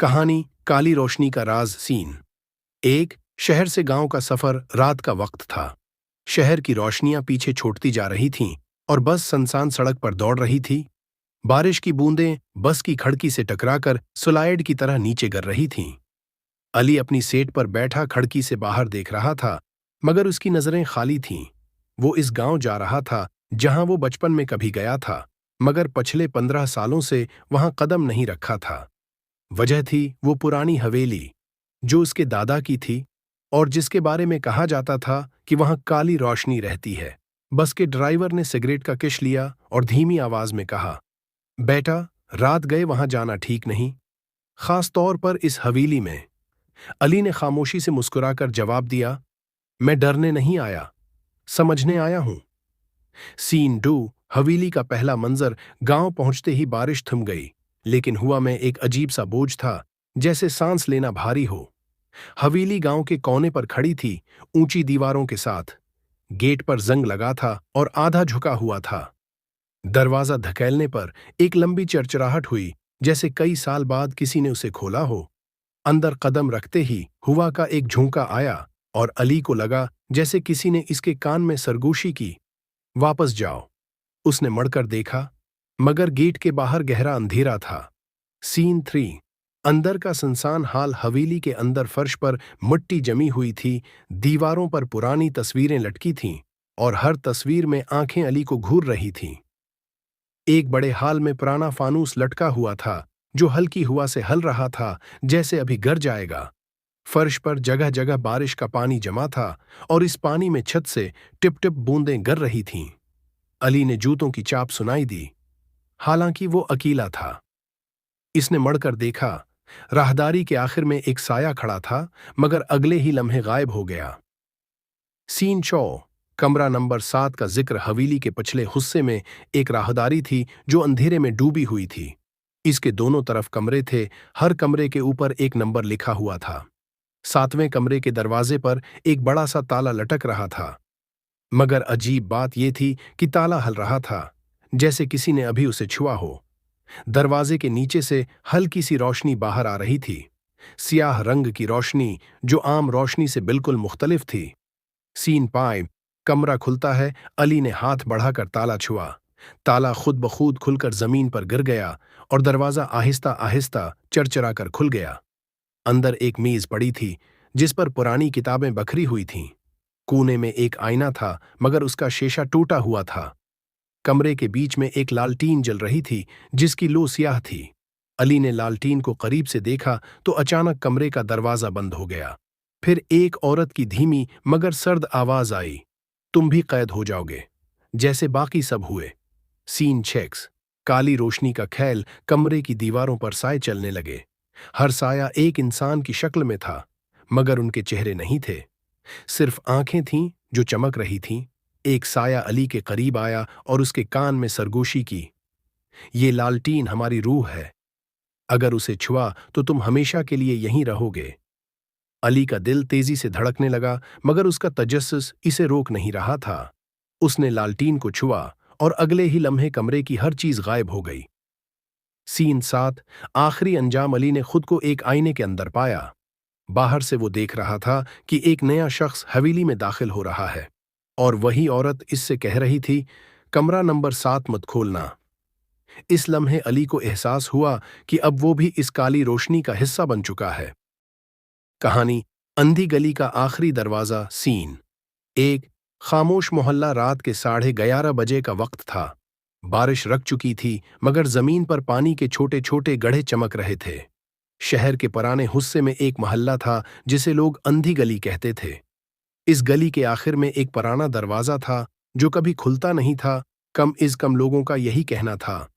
कहानी काली रोशनी का राज सीन। एक शहर से गांव का सफर रात का वक्त था। शहर की रोशनियां पीछे छूटती जा रही थीं और बस सुनसान सड़क पर दौड़ रही थी। बारिश की बूंदें बस की खिड़की से टकराकर स्लाइड की तरह नीचे गिर रही थीं। अली अपनी सीट पर बैठा खिड़की से बाहर देख रहा था, मगर उसकी नजरें खाली थीं। वो इस गांव जा रहा था जहां वो बचपन में कभी गया था, मगर पिछले 15 सालों से वहां कदम नहीं रखा था। वजह थी वो पुरानी हवेली जो उसके दादा की थी और जिसके बारे में कहा जाता था कि वहां काली रोशनी रहती है। बस के ड्राइवर ने सिगरेट का किश लिया और धीमी आवाज में कहा, बेटा, रात गए वहां जाना ठीक नहीं, खास तौर पर इस हवेली में। अली ने खामोशी से मुस्कुराकर जवाब दिया, मैं डरने नहीं आया, समझने आया हूं। सीन 2। हवेली का पहला मंजर। गांव पहुंचते ही बारिश थम गई, लेकिन हुआ में एक अजीब सा बोझ था, जैसे सांस लेना भारी हो। हवेली गांव के कोने पर खड़ी थी, ऊंची दीवारों के साथ। गेट पर जंग लगा था और आधा झुका हुआ था। दरवाजा धकेलने पर एक लंबी चरचराहट हुई, जैसे कई साल बाद किसी ने उसे खोला हो। अंदर कदम रखते ही हुआ का एक झोंका आया और अली को लगा जैसे किसी ने इसके कान में सरगोशी की। वापस जाओ। उसने मुड़कर देखा, मगर गेट के बाहर गहरा अंधेरा था। सीन 3। अंदर का सुनसान हाल। हवेली के अंदर फर्श पर मिट्टी जमी हुई थी, दीवारों पर पुरानी तस्वीरें लटकी थीं और हर तस्वीर में आंखें अली को घूर रही थीं। एक बड़े हाल में पुराना फानूस लटका हुआ था, जो हल्की हवा से हल रहा था, जैसे अभी गिर जाएगा। फर्श पर जगह जगह बारिश का पानी जमा था और इस पानी में छत से टिप टिप बूंदें गिर रही थीं। अली ने जूतों की चाप सुनाई दी, हालांकि वो अकेला था। इसने मुड़कर देखा, राहदारी के आखिर में एक साया खड़ा था, मगर अगले ही लम्हे गायब हो गया। सीन 4। कमरा नंबर 7 का जिक्र। हवेली के पिछले हिस्से में एक राहदारी थी जो अंधेरे में डूबी हुई थी। इसके दोनों तरफ कमरे थे, हर कमरे के ऊपर एक नंबर लिखा हुआ था। 7वें कमरे के दरवाजे पर एक बड़ा सा ताला लटक रहा था, मगर अजीब बात यह थी कि ताला हल रहा था, जैसे किसी ने अभी उसे छुआ हो। दरवाजे के नीचे से हल्की सी रोशनी बाहर आ रही थी, सियाह रंग की रोशनी जो आम रोशनी से बिल्कुल मुख्तलिफ थी। सीन 5। कमरा खुलता है। अली ने हाथ बढ़ाकर ताला छुआ। ताला खुद ब खुद खुलकर जमीन पर गिर गया और दरवाजा आहिस्ता आहिस्ता चरचरा कर खुल गया। अंदर एक मेज पड़ी थी, जिस पर पुरानी किताबें बखरी हुई थीं। कोने में एक आईना था, मगर उसका शीशा टूटा हुआ था। कमरे के बीच में एक लालटीन जल रही थी, जिसकी लो स्याह थी। अली ने लालटीन को करीब से देखा तो अचानक कमरे का दरवाजा बंद हो गया। फिर एक औरत की धीमी मगर सर्द आवाज आई, तुम भी कैद हो जाओगे, जैसे बाकी सब हुए। सीन 6। काली रोशनी का ख्याल। कमरे की दीवारों पर साए चलने लगे। हर साया एक इंसान की शक्ल में था, मगर उनके चेहरे नहीं थे, सिर्फ आंखें थीं जो चमक रही थीं। एक साया अली के करीब आया और उसके कान में सरगोशी की, ये लालटीन हमारी रूह है, अगर उसे छुआ तो तुम हमेशा के लिए यहीं रहोगे। अली का दिल तेजी से धड़कने लगा, मगर उसका तजस्सुस इसे रोक नहीं रहा था। उसने लालटीन को छुआ और अगले ही लम्हे कमरे की हर चीज गायब हो गई। सीन 7। आखिरी अंजाम। अली ने खुद को एक आईने के अंदर पाया। बाहर से वो देख रहा था कि एक नया शख्स हवेली में दाखिल हो रहा है, और वही औरत इससे कह रही थी, कमरा नंबर 7 मत खोलना। इस लम्हे अली को एहसास हुआ कि अब वो भी इस काली रोशनी का हिस्सा बन चुका है। कहानी अंधी गली का आखिरी दरवाजा। सीन 1। खामोश मोहल्ला। रात के 11:30 बजे का वक्त था। बारिश रुक चुकी थी, मगर जमीन पर पानी के छोटे छोटे गड्ढे चमक रहे थे। शहर के पुराने हिस्से में एक मोहल्ला था जिसे लोग अंधी गली कहते थे। इस गली के आखिर में एक पुराना दरवाजा था जो कभी खुलता नहीं था। कम लोगों का यही कहना था।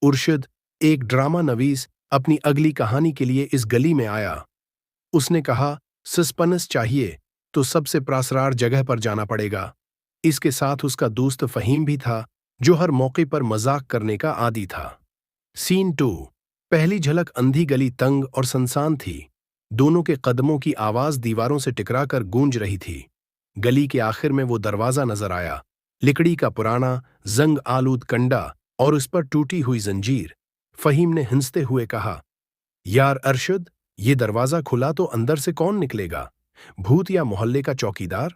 उर्शिद, एक ड्रामा नवीस, अपनी अगली कहानी के लिए इस गली में आया। उसने कहा, सस्पेंस चाहिए तो सबसे प्रासरार जगह पर जाना पड़ेगा। इसके साथ उसका दोस्त फहीम भी था, जो हर मौके पर मजाक करने का आदी था। सीन 2। पहली झलक। अंधी गली तंग और सुनसान थी। दोनों के कदमों की आवाज दीवारों से टकराकर गूंज रही थी। गली के आखिर में वो दरवाजा नजर आया, लकड़ी का पुराना, जंग आलूद कंडा और उस पर टूटी हुई जंजीर। फहीम ने हंसते हुए कहा, यार अरशद, ये दरवाजा खुला तो अंदर से कौन निकलेगा? भूत या मोहल्ले का चौकीदार?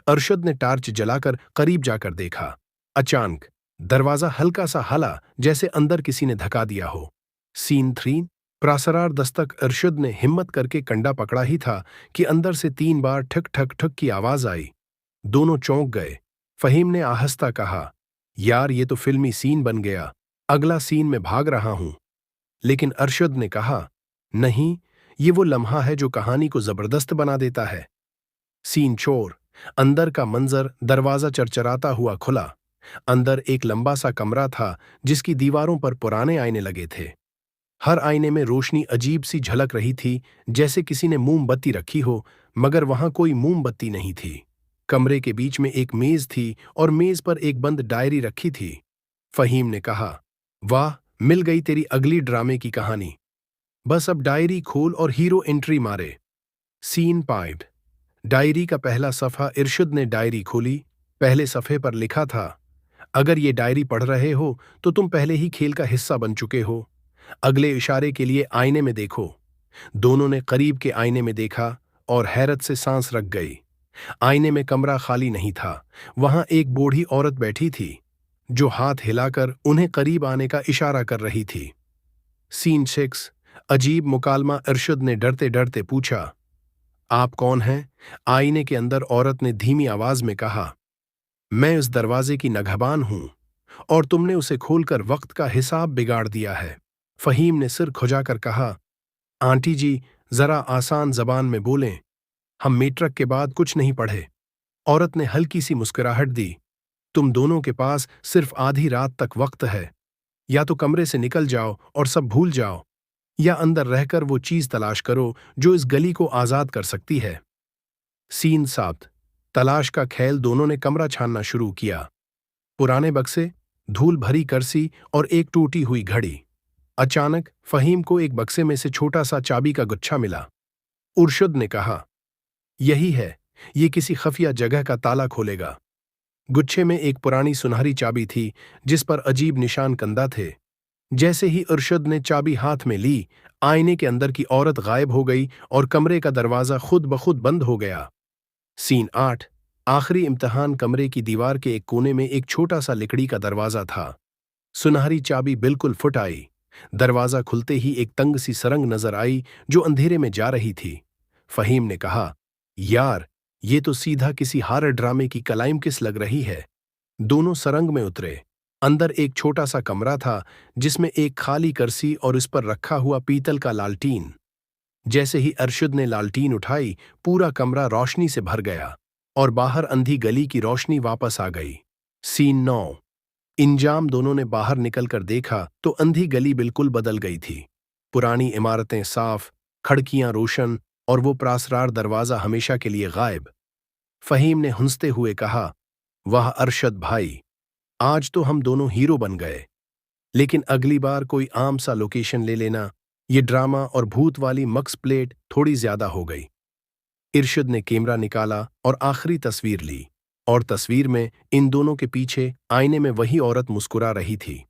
अरशद ने टार्च जलाकर करीब जाकर देखा। अचानक दरवाजा हल्का सा हाला, जैसे अंदर किसी ने धक्का दिया हो। सीन 3। प्रासरार दस्तक। अरशद ने हिम्मत करके कंडा पकड़ा ही था कि अंदर से 3 बार ठक ठक ठक की आवाज आई। दोनों चौंक गए। फहीम ने आहिस्ता कहा, यार ये तो फिल्मी सीन बन गया, अगला सीन में भाग रहा हूं। लेकिन अरशद ने कहा, नहीं, ये वो लम्हा है जो कहानी को जबरदस्त बना देता है। सीन 4। अंदर का मंजर। दरवाजा चरचराता हुआ खुला। अंदर एक लंबा सा कमरा था जिसकी दीवारों पर पुराने आईने लगे थे। हर आईने में रोशनी अजीब सी झलक रही थी, जैसे किसी ने मोमबत्ती रखी हो, मगर वहां कोई मोमबत्ती नहीं थी। कमरे के बीच में एक मेज थी और मेज पर एक बंद डायरी रखी थी। फहीम ने कहा, वाह, मिल गई तेरी अगली ड्रामे की कहानी। बस अब डायरी खोल और हीरो एंट्री मारे। सीन 5। डायरी का पहला सफ़ा। इरशद ने डायरी खोली। पहले सफ़े पर लिखा था, अगर ये डायरी पढ़ रहे हो तो तुम पहले ही खेल का हिस्सा बन चुके हो। अगले इशारे के लिए आईने में देखो। दोनों ने करीब के आईने में देखा और हैरत से सांस रख गई। आईने में कमरा खाली नहीं था। वहां एक बूढ़ी औरत बैठी थी जो हाथ हिलाकर उन्हें करीब आने का इशारा कर रही थी। सीन 6। अजीब मुकालमा। इरशद ने डरते डरते पूछा, आप कौन हैं? आईने के अंदर औरत ने धीमी आवाज में कहा, मैं इस दरवाजे की नगहबान हूं और तुमने उसे खोलकर वक्त का हिसाब बिगाड़ दिया है। फहीम ने सिर खुजाकर कहा, आंटी जी, जरा आसान जबान में बोलें, हम मीट्रिक के बाद कुछ नहीं पढ़े। औरत ने हल्की सी मुस्कुराहट दी, तुम दोनों के पास सिर्फ आधी रात तक वक्त है। या तो कमरे से निकल जाओ और सब भूल जाओ, या अंदर रहकर वो चीज तलाश करो जो इस गली को आजाद कर सकती है। सीन 7। तलाश का खेल। दोनों ने कमरा छानना शुरू किया। पुराने बक्से, धूल भरी करसी और एक टूटी हुई घड़ी। अचानक फहीम को एक बक्से में से छोटा सा चाबी का गुच्छा मिला। उर्शद ने कहा, यही है, ये किसी खफिया जगह का ताला खोलेगा। गुच्छे में एक पुरानी सुनहरी चाबी थी जिस पर अजीब निशान कंदा थे। जैसे ही उर्शद ने चाबी हाथ में ली, आईने के अंदर की औरत गायब हो गई और कमरे का दरवाजा खुद ब खुद बंद हो गया। सीन 8। आखिरी इम्तिहान। कमरे की दीवार के एक कोने में एक छोटा सा लकड़ी का दरवाजा था। सुनहरी चाबी बिल्कुल फुट आई। दरवाजा खुलते ही एक तंग सी सरंग नजर आई जो अंधेरे में जा रही थी। फहीम ने कहा, यार, ये तो सीधा किसी हॉरर ड्रामे की क्लाइमेक्स लग रही है। दोनों सरंग में उतरे। अंदर एक छोटा सा कमरा था जिसमें एक खाली कुर्सी और इस पर रखा हुआ पीतल का लालटीन। जैसे ही अरशद ने लालटीन उठाई, पूरा कमरा रोशनी से भर गया और बाहर अंधी गली की रोशनी वापस आ गई। सीन 9। इंजाम। दोनों ने बाहर निकलकर देखा तो अंधी गली बिल्कुल बदल गई थी। पुरानी इमारतें साफ, खिड़कियां रोशन और वो प्रासरार दरवाजा हमेशा के लिए गायब। फहीम ने हंसते हुए कहा, वाह अरशद भाई, आज तो हम दोनों हीरो बन गए। लेकिन अगली बार कोई आम सा लोकेशन ले लेना, ये ड्रामा और भूत वाली मक्स प्लेट थोड़ी ज्यादा हो गई। इरशद ने कैमरा निकाला और आखिरी तस्वीर ली, और तस्वीर में इन दोनों के पीछे आईने में वही औरत मुस्कुरा रही थी।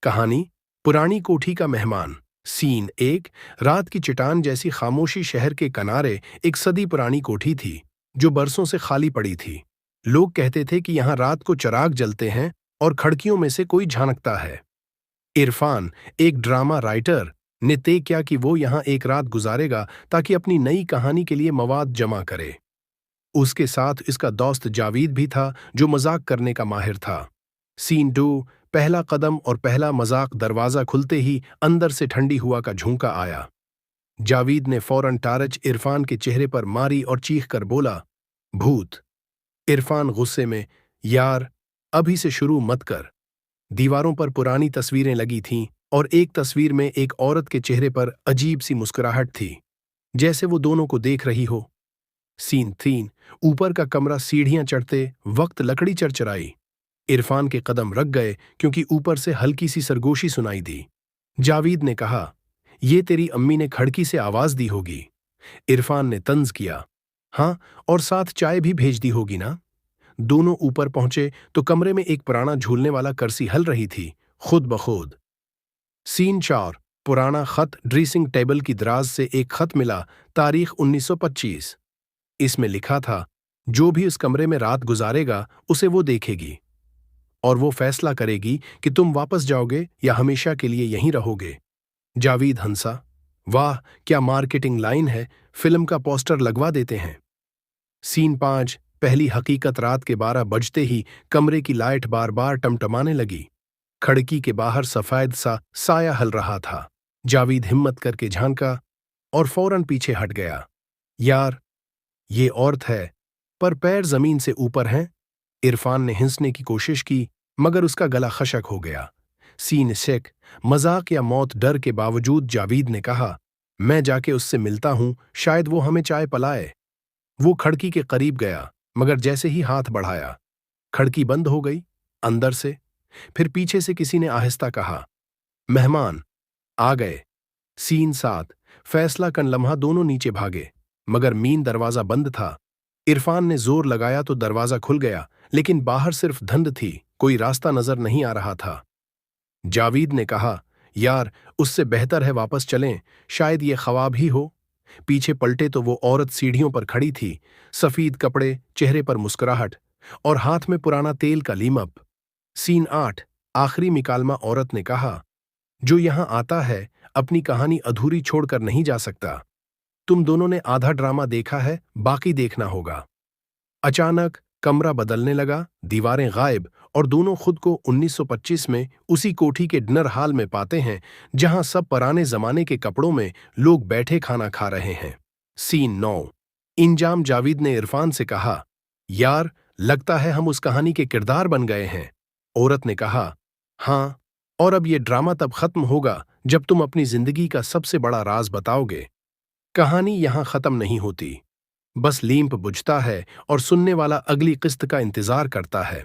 कहानी, पुरानी कोठी का मेहमान। सीन 1। रात की चट्टान जैसी खामोशी। शहर के किनारे एक सदी पुरानी कोठी थी जो बरसों से खाली पड़ी थी। लोग कहते थे कि यहां रात को चिराग जलते हैं और खिड़कियों में से कोई झांकता है। इरफान, एक ड्रामा राइटर, ने तय किया कि वो यहां एक रात गुजारेगा ताकि अपनी नई कहानी के लिए मवाद जमा करे। उसके साथ इसका दोस्त जावीद भी था जो मजाक करने का माहिर था। सीन 2। पहला कदम और पहला मजाक। दरवाजा खुलते ही अंदर से ठंडी हवा का झोंका आया। जावीद ने फौरन टार्च इरफान के चेहरे पर मारी और चीख कर बोला, भूत। इरफान गुस्से में, यार, अभी से शुरू मत कर। दीवारों पर पुरानी तस्वीरें लगी थीं और एक तस्वीर में एक औरत के चेहरे पर अजीब सी मुस्कुराहट थी, जैसे वो दोनों को देख रही हो। सीन 3। ऊपर का कमरा। सीढ़ियां चढ़ते वक्त लकड़ी चरचराई। इरफान के कदम रख गए क्योंकि ऊपर से हल्की सी सरगोशी सुनाई दी। जावीद ने कहा, ये तेरी अम्मी ने खिड़की से आवाज दी होगी। इरफान ने तंज किया, हाँ, और साथ चाय भी भेज दी होगी ना। दोनों ऊपर पहुंचे तो कमरे में एक पुराना झूलने वाला कुर्सी हल रही थी, खुद ब खुद। सीन 4। पुराना खत ड्रेसिंग टेबल की दराज से एक खत मिला, तारीख 1925। इसमें लिखा था, जो भी उस कमरे में रात गुजारेगा उसे वो देखेगी और वो फैसला करेगी कि तुम वापस जाओगे या हमेशा के लिए यहीं रहोगे। जावेद हंसा। वाह, क्या मार्केटिंग लाइन है, फिल्म का पोस्टर लगवा देते हैं। सीन 5। पहली हकीकत। रात के 12 बजते ही कमरे की लाइट बार बार टमटमाने लगी। खिड़की के बाहर सफेद सा साया हल रहा था। जावेद हिम्मत करके झांका और फौरन पीछे हट गया। यार, ये औरत है, पर पैर जमीन से ऊपर हैं। इरफान ने हिंसने की कोशिश की, मगर उसका गला खशक हो गया। सीन 6। मजाक या मौत डर के बावजूद जावेद ने कहा, मैं जाके उससे मिलता हूं, शायद वो हमें चाय पिलाए। वो खिड़की के करीब गया, मगर जैसे ही हाथ बढ़ाया, खिड़की बंद हो गई, अंदर से। फिर पीछे से किसी ने आहिस्ता कहा, मेहमान आ गए। सीन 7। फैसला कन लम्हा दोनों नीचे भागे, मगर मीन दरवाजा बंद था। इरफान ने जोर लगाया तो दरवाजा खुल गया, लेकिन बाहर सिर्फ धुंध थी, कोई रास्ता नजर नहीं आ रहा था। जावेद ने कहा, यार, उससे बेहतर है वापस चलें, शायद ये ख्वाब ही हो। पीछे पलटे तो वो औरत सीढ़ियों पर खड़ी थी, सफेद कपड़े, चेहरे पर मुस्कुराहट और हाथ में पुराना तेल का लीमप। सीन 8। आखिरी मिकालमा। औरत ने कहा, जो यहां आता है अपनी कहानी अधूरी छोड़कर नहीं जा सकता। तुम दोनों ने आधा ड्रामा देखा है, बाकी देखना होगा। अचानक कमरा बदलने लगा, दीवारें गायब और दोनों खुद को 1925 में उसी कोठी के डिनर हॉल में पाते हैं, जहां सब पुराने जमाने के कपड़ों में लोग बैठे खाना खा रहे हैं। सीन 9। इंजाम। जावेद ने इरफान से कहा, यार, लगता है हम उस कहानी के किरदार बन गए हैं। औरत ने कहा, हाँ, और अब ये ड्रामा तब खत्म होगा जब तुम अपनी जिंदगी का सबसे बड़ा राज बताओगे। कहानी यहां खत्म नहीं होती, बस लीम्प बुझता है और सुनने वाला अगली किस्त का इंतजार करता है।